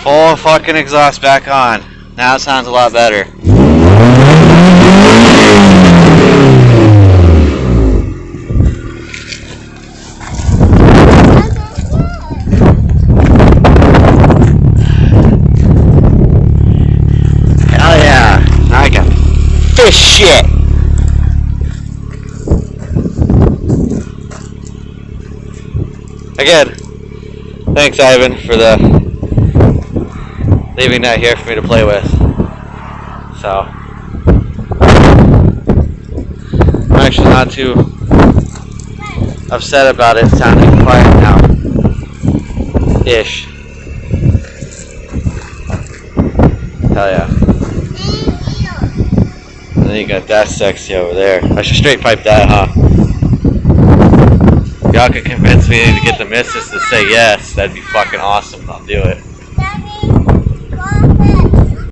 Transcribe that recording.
Full fucking exhaust back on. Now it sounds a lot better. Hell yeah. Now I can fish shit. Again, thanks Ivan for leaving that here for me to play with. So I'm actually not too upset about it sounding quiet now. Ish. Hell yeah. And then you got that sexy over there. I should straight pipe that, huh? Y'all could convince me to get the missus to say yes. That'd be fucking awesome. I'll do it.